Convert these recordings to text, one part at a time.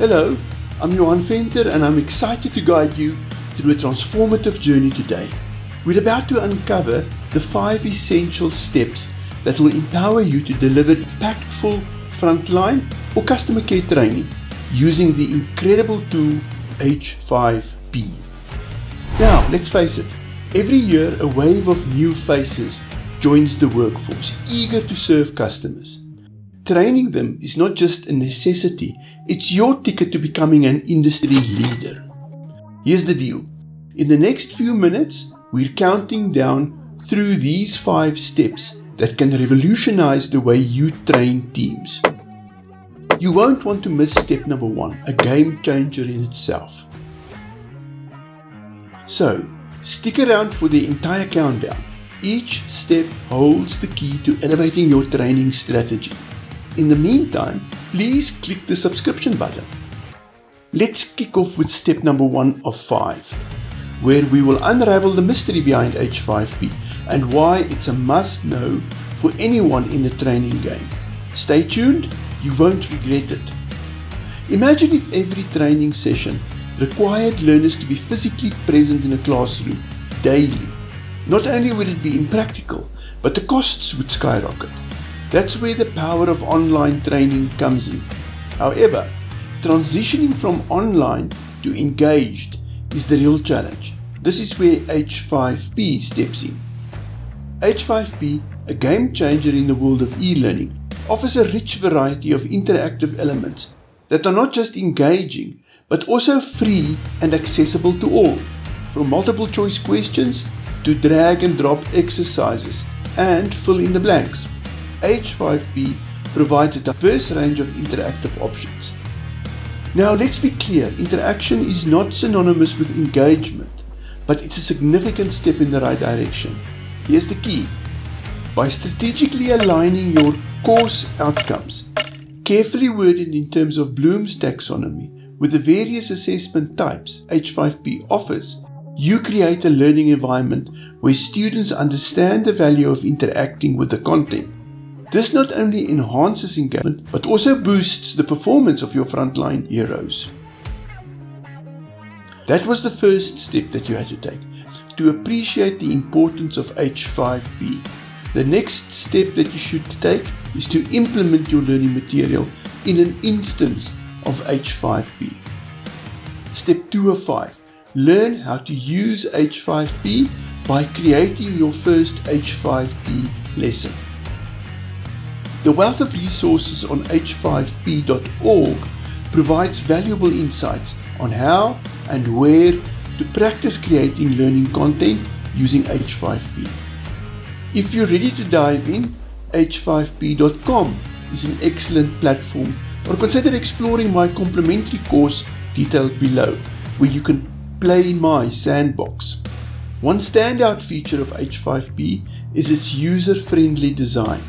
Hello, I'm Johan Venter and I'm excited to guide you through a transformative journey today. We're about to uncover the 5 essential steps that will empower you to deliver impactful frontline or customer care training using the incredible tool H5P. Now, let's face it, every year a wave of new faces joins the workforce, eager to serve customers. Training them is not just a necessity, it's your ticket to becoming an industry leader. Here's the deal. In the next few minutes, we're counting down through these 5 steps that can revolutionize the way you train teams. You won't want to miss step number 1, a game changer in itself. So, stick around for the entire countdown. Each step holds the key to elevating your training strategy. In the meantime, please click the subscription button. Let's kick off with step number 1 of 5, where we will unravel the mystery behind H5P and why it's a must-know for anyone in the training game. Stay tuned, you won't regret it. Imagine if every training session required learners to be physically present in a classroom daily. Not only would it be impractical, but the costs would skyrocket. That's where the power of online training comes in. However, transitioning from online to engaged is the real challenge. This is where H5P steps in. H5P, a game changer in the world of e-learning, offers a rich variety of interactive elements that are not just engaging, but also free and accessible to all, from multiple choice questions to drag and drop exercises and fill in the blanks. H5P provides a diverse range of interactive options. Now let's be clear, interaction is not synonymous with engagement, but it's a significant step in the right direction. Here's the key. By strategically aligning your course outcomes, carefully worded in terms of Bloom's taxonomy, with the various assessment types H5P offers, you create a learning environment where students understand the value of interacting with the content. This not only enhances engagement, but also boosts the performance of your frontline heroes. That was the first step that you had to take, to appreciate the importance of H5P. The next step that you should take is to implement your learning material in an instance of H5P. Step 2 of 5. Learn how to use H5P by creating your first H5P lesson. The wealth of resources on h5p.org provides valuable insights on how and where to practice creating learning content using H5P. If you're ready to dive in, h5p.com is an excellent platform, or consider exploring my complimentary course detailed below, where you can play my sandbox. One standout feature of H5P is its user-friendly design.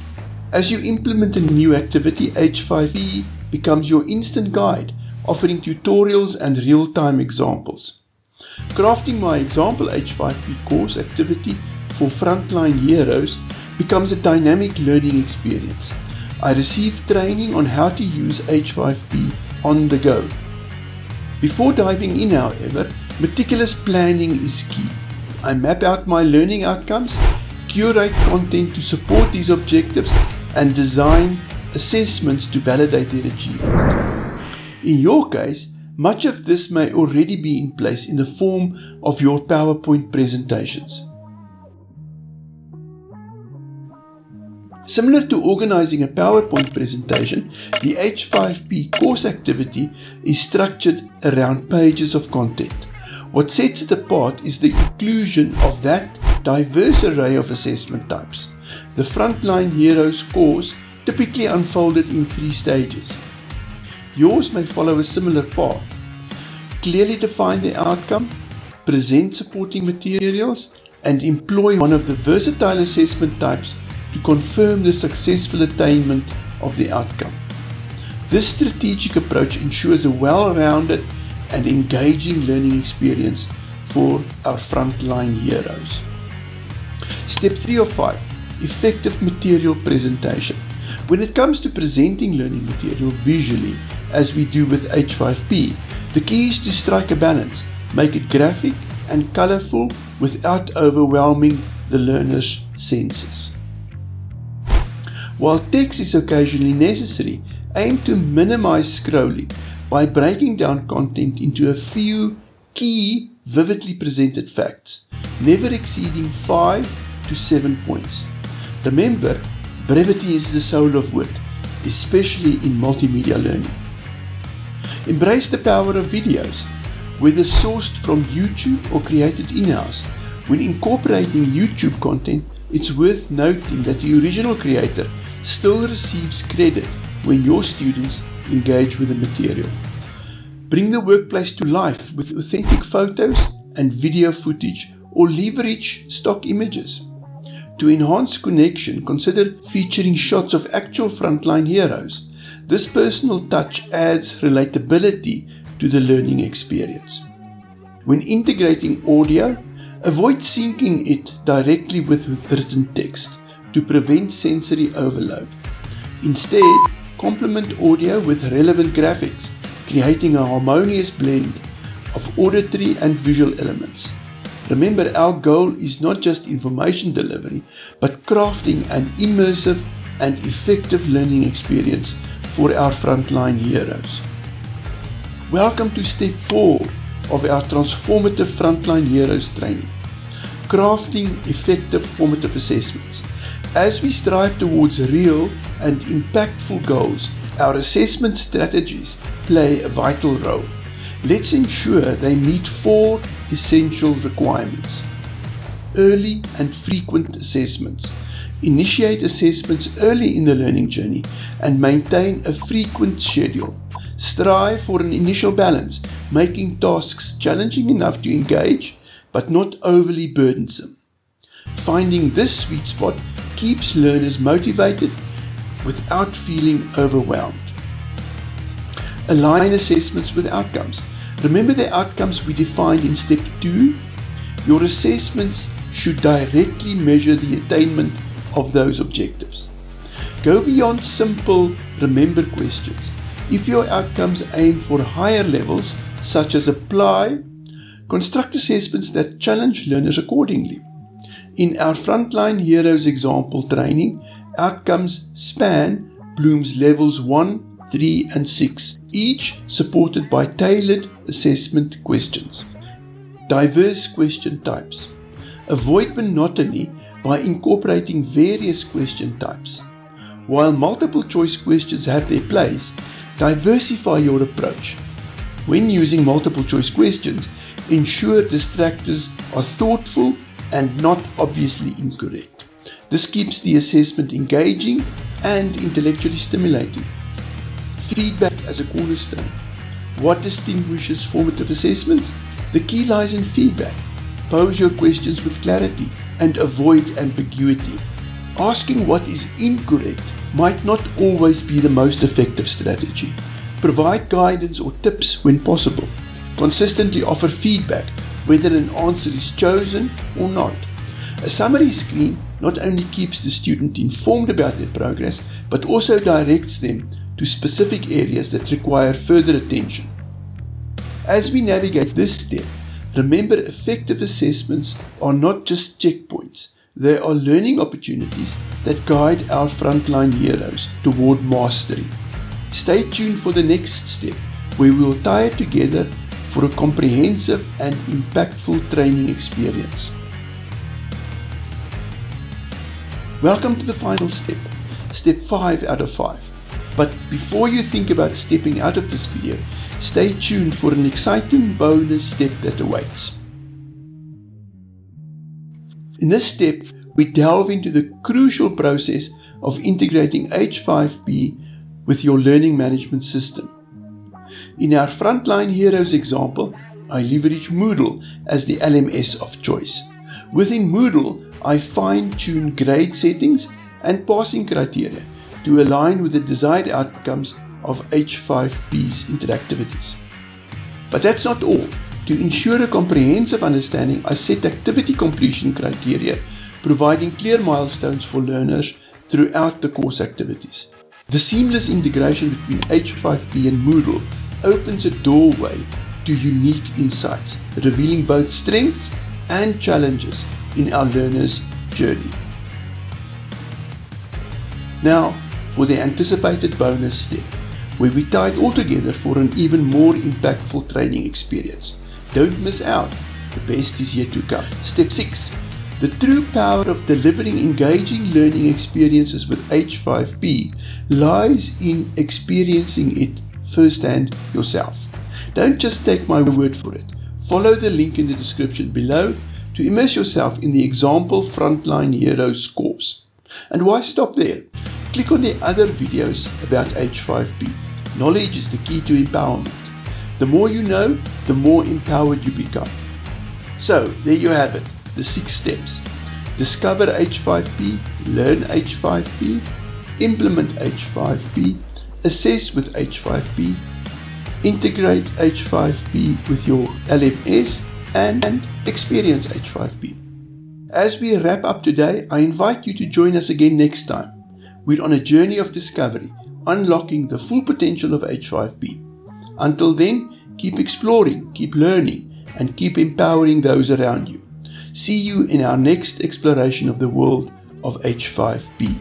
As you implement a new activity, H5P becomes your instant guide, offering tutorials and real-time examples. Crafting my example H5P course activity for Frontline Heroes becomes a dynamic learning experience. I receive training on how to use H5P on the go. Before diving in, however, meticulous planning is key. I map out my learning outcomes, curate content to support these objectives, and design assessments to validate their achievements. In your case, much of this may already be in place in the form of your PowerPoint presentations. Similar to organizing a PowerPoint presentation, the H5P course activity is structured around pages of content. What sets it apart is the inclusion of that diverse array of assessment types. The Frontline Heroes course typically unfolded in 3 stages. Yours may follow a similar path. Clearly define the outcome, present supporting materials, and employ one of the versatile assessment types to confirm the successful attainment of the outcome. This strategic approach ensures a well-rounded and engaging learning experience for our frontline heroes. Step 3 of 5. Effective material presentation. When it comes to presenting learning material visually as we do with H5P. The key is to strike a balance, make it graphic and colorful without overwhelming the learner's senses. While text is occasionally necessary, aim to minimize scrolling by breaking down content into a few key, vividly presented facts, never exceeding 5 to 7 points. Remember, brevity is the soul of wit, especially in multimedia learning. Embrace the power of videos, whether sourced from YouTube or created in-house. When incorporating YouTube content, it's worth noting that the original creator still receives credit when your students engage with the material. Bring the workplace to life with authentic photos and video footage, or leverage stock images. To enhance connection, consider featuring shots of actual frontline heroes. This personal touch adds relatability to the learning experience. When integrating audio, avoid syncing it directly with written text to prevent sensory overload. Instead, complement audio with relevant graphics, creating a harmonious blend of auditory and visual elements. Remember, our goal is not just information delivery, but crafting an immersive and effective learning experience for our frontline heroes. Welcome to step 4 of our transformative Frontline Heroes training, crafting effective formative assessments. As we strive towards real and impactful goals, our assessment strategies play a vital role. Let's ensure they meet 4 essential requirements. Early and frequent assessments. Initiate assessments early in the learning journey and maintain a frequent schedule. Strive for an initial balance, making tasks challenging enough to engage but not overly burdensome. Finding this sweet spot keeps learners motivated without feeling overwhelmed. Align assessments with outcomes. Remember the outcomes we defined in step 2? Your assessments should directly measure the attainment of those objectives. Go beyond simple remember questions. If your outcomes aim for higher levels, such as apply, construct assessments that challenge learners accordingly. In our Frontline Heroes example training, outcomes span Bloom's levels 1, 3 and 6, each supported by tailored assessment questions. Diverse question types. Avoid monotony by incorporating various question types. While multiple choice questions have their place, diversify your approach. When using multiple choice questions, ensure distractors are thoughtful and not obviously incorrect. This keeps the assessment engaging and intellectually stimulating. Feedback as a cornerstone. What distinguishes formative assessments? The key lies in feedback. Pose your questions with clarity and avoid ambiguity. Asking what is incorrect might not always be the most effective strategy. Provide guidance or tips when possible. Consistently offer feedback whether an answer is chosen or not. A summary screen not only keeps the student informed about their progress, but also directs them to specific areas that require further attention. As we navigate this step, remember effective assessments are not just checkpoints. They are learning opportunities that guide our frontline heroes toward mastery. Stay tuned for the next step, where we will tie it together for a comprehensive and impactful training experience. Welcome to the final step, step 5 out of 5. But before you think about stepping out of this video, stay tuned for an exciting bonus step that awaits. In this step, we delve into the crucial process of integrating H5P with your learning management system. In our Frontline Heroes example, I leverage Moodle as the LMS of choice. Within Moodle, I fine-tune grade settings and passing criteria to align with the desired outcomes of H5P's interactivities. But that's not all. To ensure a comprehensive understanding, I set activity completion criteria, providing clear milestones for learners throughout the course activities. The seamless integration between H5P and Moodle opens a doorway to unique insights, revealing both strengths and challenges in our learners' journey. Now, for the anticipated bonus step, where we tie it all together for an even more impactful training experience. Don't miss out, the best is yet to come. Step 6. The true power of delivering engaging learning experiences with H5P lies in experiencing it firsthand yourself. Don't just take my word for it. Follow the link in the description below to immerse yourself in the example Frontline Heroes course. And why stop there? Click on the other videos about H5P. Knowledge is the key to empowerment. The more you know, the more empowered you become. So, there you have it, the 6 steps. Discover H5P, learn H5P, implement H5P, assess with H5P, integrate H5P with your LMS, and experience H5P. As we wrap up today, I invite you to join us again next time. We're on a journey of discovery, unlocking the full potential of H5P. Until then, keep exploring, keep learning, and keep empowering those around you. See you in our next exploration of the world of H5P.